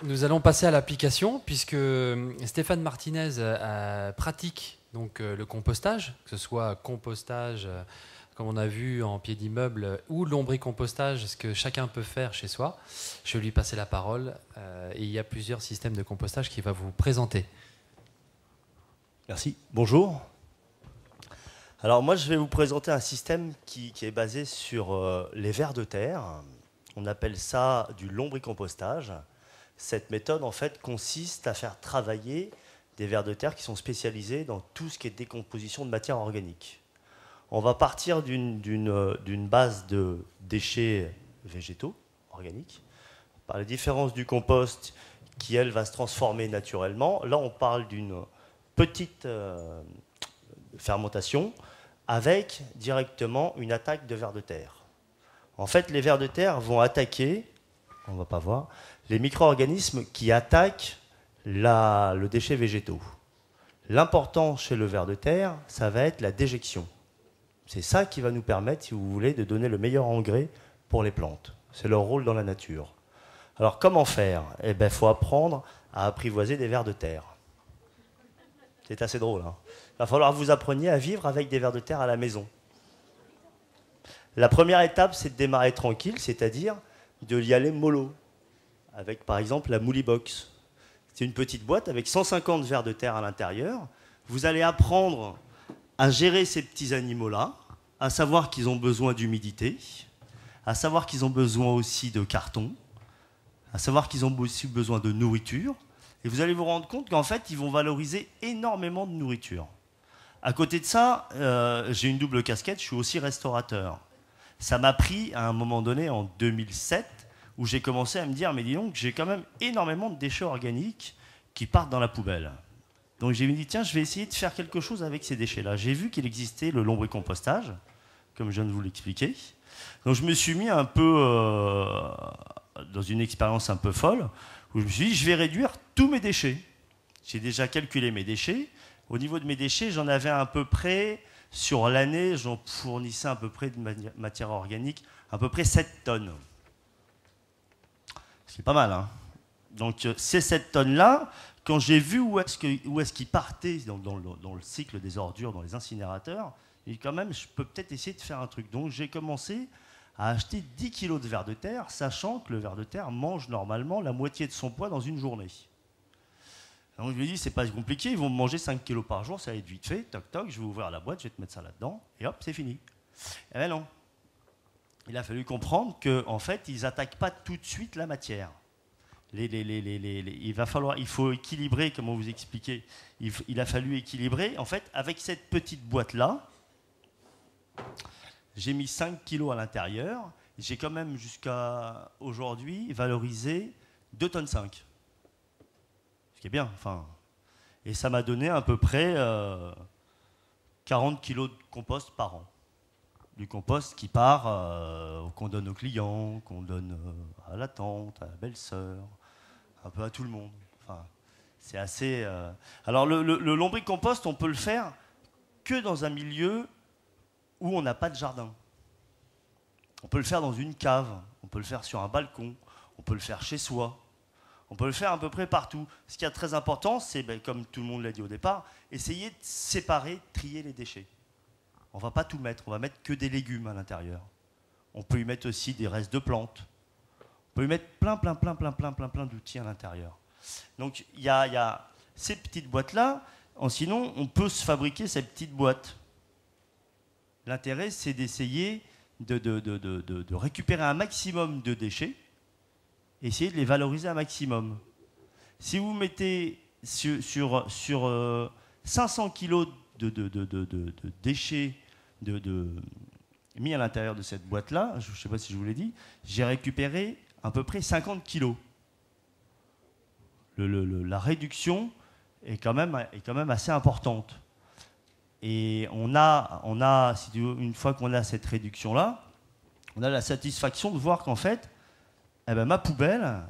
Nous allons passer à l'application puisque Stéphane Martinez pratique donc, le compostage, que ce soit compostage, comme on a vu en pied d'immeuble, ou lombricompostage, ce que chacun peut faire chez soi. Je vais lui passer la parole et il y a plusieurs systèmes de compostage qu'il va vous présenter. Merci. Bonjour. Alors moi, je vais vous présenter un système qui est basé sur les vers de terre. On appelle ça du lombricompostage. Cette méthode, en fait, consiste à faire travailler des vers de terre qui sont spécialisés dans tout ce qui est décomposition de matière organique. On va partir d'une base de déchets végétaux, organiques, par la différence du compost qui, elle, va se transformer naturellement. Là, on parle d'une petite fermentation avec directement une attaque de vers de terre. En fait, les vers de terre vont attaquer, on ne va pas voir, les micro-organismes qui attaquent le déchet végétaux. L'important chez le ver de terre, ça va être la déjection. C'est ça qui va nous permettre, si vous voulez, de donner le meilleur engrais pour les plantes. C'est leur rôle dans la nature. Alors, comment faire? Eh bien, il faut apprendre à apprivoiser des vers de terre. C'est assez drôle, hein. Il va falloir que vous appreniez à vivre avec des vers de terre à la maison. La première étape, c'est de démarrer tranquille, c'est-à-dire de y aller mollo, avec par exemple la Mouli-Box. C'est une petite boîte avec 150 vers de terre à l'intérieur. Vous allez apprendre à gérer ces petits animaux-là, à savoir qu'ils ont besoin d'humidité, à savoir qu'ils ont besoin aussi de carton, à savoir qu'ils ont aussi besoin de nourriture. Et vous allez vous rendre compte qu'en fait, ils vont valoriser énormément de nourriture. À côté de ça, j'ai une double casquette, je suis aussi restaurateur. Ça m'a pris à un moment donné, en 2007, où j'ai commencé à me dire, mais dis donc, j'ai quand même énormément de déchets organiques qui partent dans la poubelle. Donc j'ai dit, tiens, je vais essayer de faire quelque chose avec ces déchets-là. J'ai vu qu'il existait le lombricompostage, comme je viens de vous l'expliquer. Donc je me suis mis un peu dans une expérience un peu folle, où je me suis dit, je vais réduire tous mes déchets. J'ai déjà calculé mes déchets. Au niveau de mes déchets, j'en avais à peu près, sur l'année, j'en fournissais à peu près de matière organique, à peu près 7 tonnes. C'est pas mal, hein. Donc ces 7 tonnes-là, quand j'ai vu où est-ce qu'ils partaient dans le cycle des ordures, dans les incinérateurs, et quand même, je peux peut-être essayer de faire un truc. Donc j'ai commencé à acheter 10 kilos de vers de terre, sachant que le ver de terre mange normalement la moitié de son poids dans une journée. Donc je lui ai dit, c'est pas compliqué, ils vont me manger 5 kilos par jour, ça va être vite fait, toc toc, je vais ouvrir la boîte, je vais te mettre ça là-dedans, et hop, c'est fini. Eh bien non. Il a fallu comprendre qu'en fait, ils n'attaquent pas tout de suite la matière. Il faut équilibrer, comment vous expliquer, il a fallu équilibrer. En fait, avec cette petite boîte-là, j'ai mis 5 kilos à l'intérieur. J'ai quand même, jusqu'à aujourd'hui, valorisé 2,5 tonnes. Ce qui est bien. Enfin, et ça m'a donné à peu près 40 kilos de compost par an. Du compost qui part, qu'on donne aux clients, qu'on donne à la tante, à la belle-sœur, un peu à tout le monde. Enfin, c'est assez... Alors le lombricompost, on peut le faire que dans un milieu où on n'a pas de jardin. On peut le faire dans une cave, on peut le faire sur un balcon, on peut le faire chez soi, on peut le faire à peu près partout. Ce qui est très important, c'est, comme tout le monde l'a dit au départ, essayer de séparer, trier les déchets. On ne va pas tout mettre, on va mettre que des légumes à l'intérieur. On peut y mettre aussi des restes de plantes. On peut y mettre plein d'outils à l'intérieur. Donc il y a ces petites boîtes-là. Sinon, on peut se fabriquer ces petites boîtes. L'intérêt, c'est d'essayer de récupérer un maximum de déchets, essayer de les valoriser un maximum. Si vous mettez sur 500 kilos de déchets mis à l'intérieur de cette boîte-là, je ne sais pas si je vous l'ai dit, j'ai récupéré à peu près 50 kilos. La réduction est quand même assez importante. Et on a une fois qu'on a cette réduction-là, on a la satisfaction de voir qu'en fait, ma poubelle,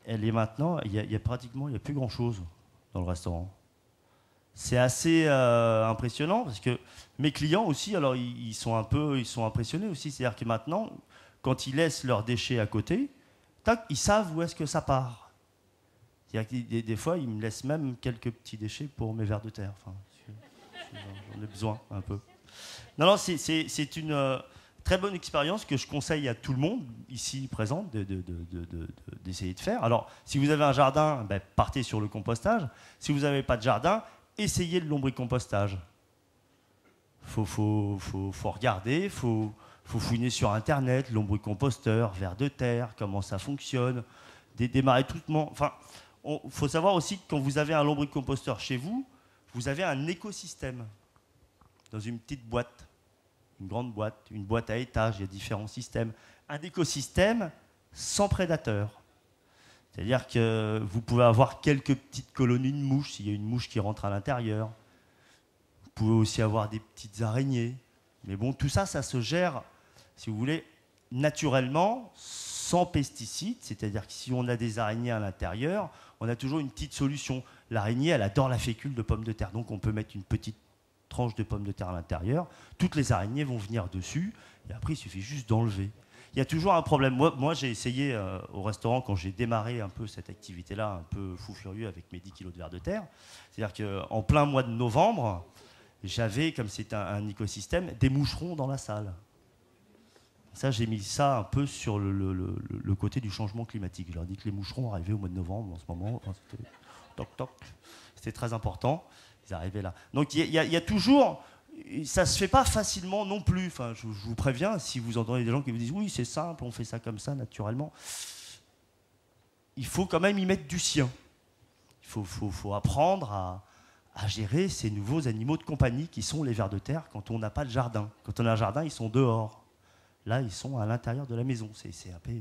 elle est maintenant, il y a pratiquement, il n'y a plus grand-chose dans le restaurant. C'est assez impressionnant parce que mes clients aussi, alors ils sont impressionnés aussi. C'est-à-dire que maintenant, quand ils laissent leurs déchets à côté, tac, ils savent où est-ce que ça part. Des fois, ils me laissent même quelques petits déchets pour mes vers de terre. Enfin, j'en ai besoin un peu. Non, c'est une très bonne expérience que je conseille à tout le monde ici présent d'essayer de faire. Alors, si vous avez un jardin, partez sur le compostage. Si vous n'avez pas de jardin, essayez le lombricompostage. Faut regarder, faut fouiner sur Internet, lombricomposteur, vers de terre, comment ça fonctionne, démarrer tout le monde. Enfin, faut savoir aussi que quand vous avez un lombricomposteur chez vous, vous avez un écosystème dans une petite boîte, une grande boîte, une boîte à étages, il y a différents systèmes. Un écosystème sans prédateurs. C'est-à-dire que vous pouvez avoir quelques petites colonies de mouches, s'il y a une mouche qui rentre à l'intérieur. Vous pouvez aussi avoir des petites araignées. Mais bon, tout ça, ça se gère, si vous voulez, naturellement, sans pesticides. C'est-à-dire que si on a des araignées à l'intérieur, on a toujours une petite solution. L'araignée, elle adore la fécule de pommes de terre. Donc on peut mettre une petite tranche de pommes de terre à l'intérieur. Toutes les araignées vont venir dessus. Et après, il suffit juste d'enlever. Il y a toujours un problème. Moi j'ai essayé au restaurant, quand j'ai démarré un peu cette activité-là, un peu fou furieux avec mes 10 kilos de vers de terre. C'est-à-dire qu'en plein mois de novembre, j'avais, comme c'est un écosystème, des moucherons dans la salle. Ça, j'ai mis ça un peu sur le côté du changement climatique. Je leur ai dit que les moucherons arrivaient au mois de novembre en ce moment. Enfin, c'était toc toc. C'était très important. Ils arrivaient là. Donc il y a toujours... Ça ne se fait pas facilement non plus. Enfin, je vous préviens, si vous entendez des gens qui vous disent « Oui, c'est simple, on fait ça comme ça, naturellement », il faut quand même y mettre du sien. Il faut apprendre à gérer ces nouveaux animaux de compagnie qui sont les vers de terre quand on n'a pas de jardin. Quand on a un jardin, ils sont dehors. Là, ils sont à l'intérieur de la maison. C'est un peu...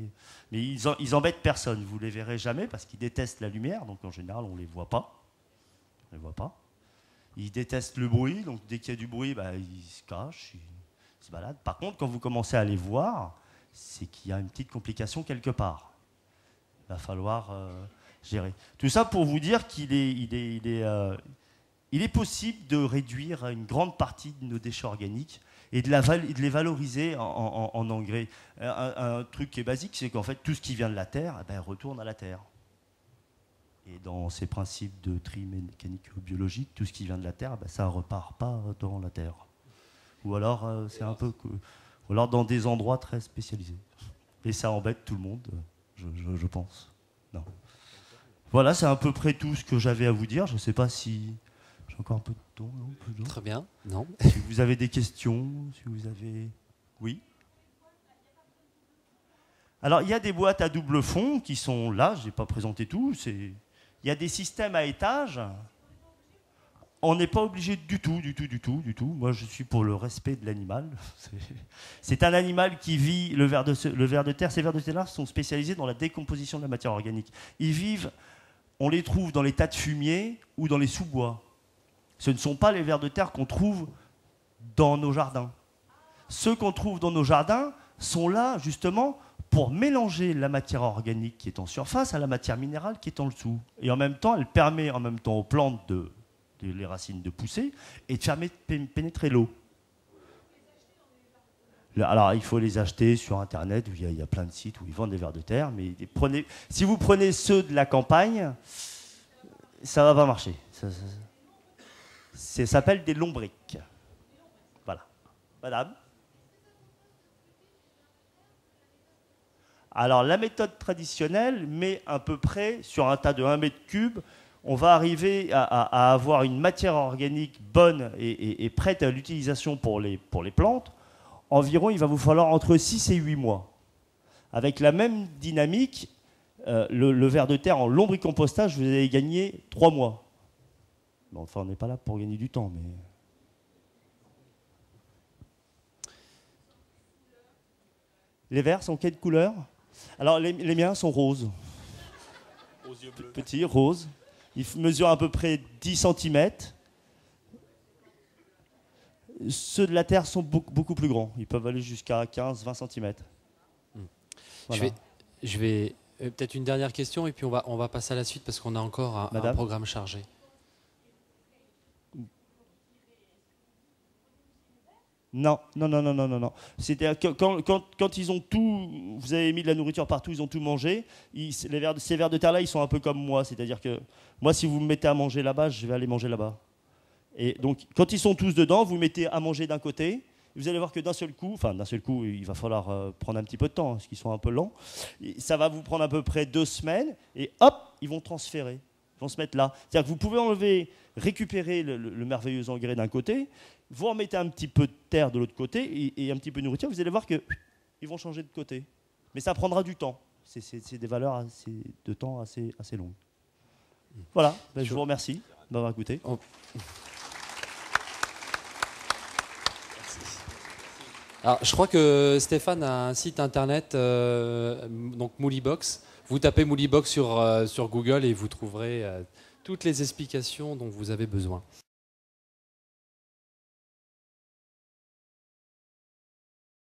Mais ils embêtent personne. Vous ne les verrez jamais parce qu'ils détestent la lumière. Donc, en général, on ne les voit pas. On les voit pas. Ils détestent le bruit. Donc, dès qu'il y a du bruit, ils se cachent, ils se baladent. Par contre, quand vous commencez à les voir, c'est qu'il y a une petite complication quelque part. Il va falloir gérer. Tout ça pour vous dire qu'il est possible de réduire une grande partie de nos déchets organiques et de les valoriser en engrais. Un truc qui est basique, c'est qu'en fait, tout ce qui vient de la terre retourne à la terre. Et dans ces principes de tri mécanico-biologique, tout ce qui vient de la terre, ça ne repart pas dans la terre. Ou alors, c'est un peu... Ou alors dans des endroits très spécialisés. Et ça embête tout le monde, je pense. Non. Voilà, c'est à peu près tout ce que j'avais à vous dire. Je ne sais pas si... J'ai encore un peu de temps, non? Très bien, non. Si vous avez des questions, si vous avez... Oui. Alors, il y a des boîtes à double fond qui sont là, je n'ai pas présenté tout. Il y a des systèmes à étages. On n'est pas obligé du tout. Moi, je suis pour le respect de l'animal. C'est un animal qui vit le ver de terre. Ces vers de terre-là sont spécialisés dans la décomposition de la matière organique. Ils vivent, on les trouve dans les tas de fumier ou dans les sous-bois. Ce ne sont pas les vers de terre qu'on trouve dans nos jardins. Ceux qu'on trouve dans nos jardins sont là, justement, pour mélanger la matière organique qui est en surface à la matière minérale qui est en dessous. Et en même temps, elle permet aux plantes les racines de pousser et de faire pénétrer l'eau. Alors, il faut les acheter sur Internet, où il y a plein de sites où ils vendent des vers de terre, mais si vous prenez ceux de la campagne, ça ne va pas marcher. Ça s'appelle des lombrics. Voilà. Madame ? Alors, la méthode traditionnelle met à peu près, sur un tas de 1 mètre cube, on va arriver à avoir une matière organique bonne et prête à l'utilisation pour les plantes. Environ, il va vous falloir entre 6 et 8 mois. Avec la même dynamique, le ver de terre en lombricompostage, vous allez gagner 3 mois. Bon, enfin, on n'est pas là pour gagner du temps, mais... Les vers sont quelle couleur ? Alors, les miens sont roses. Aux yeux bleus. Petits, roses. Ils mesurent à peu près 10 cm. Ceux de la Terre sont beaucoup plus grands. Ils peuvent aller jusqu'à 15-20 cm. Voilà. Je vais peut-être une dernière question et puis on va passer à la suite parce qu'on a encore un programme chargé. Non, non, non, non, non, non, non. C'est-à-dire que quand ils ont tout, vous avez mis de la nourriture partout, ils ont tout mangé. Ces vers de terre-là, ils sont un peu comme moi. C'est-à-dire que moi, si vous me mettez à manger là-bas, je vais aller manger là-bas. Et donc, quand ils sont tous dedans, vous mettez à manger d'un côté. Vous allez voir que d'un seul coup, il va falloir prendre un petit peu de temps, parce qu'ils sont un peu lents. Et ça va vous prendre à peu près 2 semaines, et hop, ils vont transférer. Ils vont se mettre là. C'est-à-dire que vous pouvez récupérer le merveilleux engrais d'un côté, vous remettez un petit peu de terre de l'autre côté, et un petit peu de nourriture, vous allez voir qu'ils vont changer de côté. Mais ça prendra du temps. C'est des valeurs de temps assez longues. Voilà, je vous remercie d'avoir écouté. Alors, je crois que Stéphane a un site internet, donc Moolibox. Vous tapez Moolibox sur Google et vous trouverez toutes les explications dont vous avez besoin.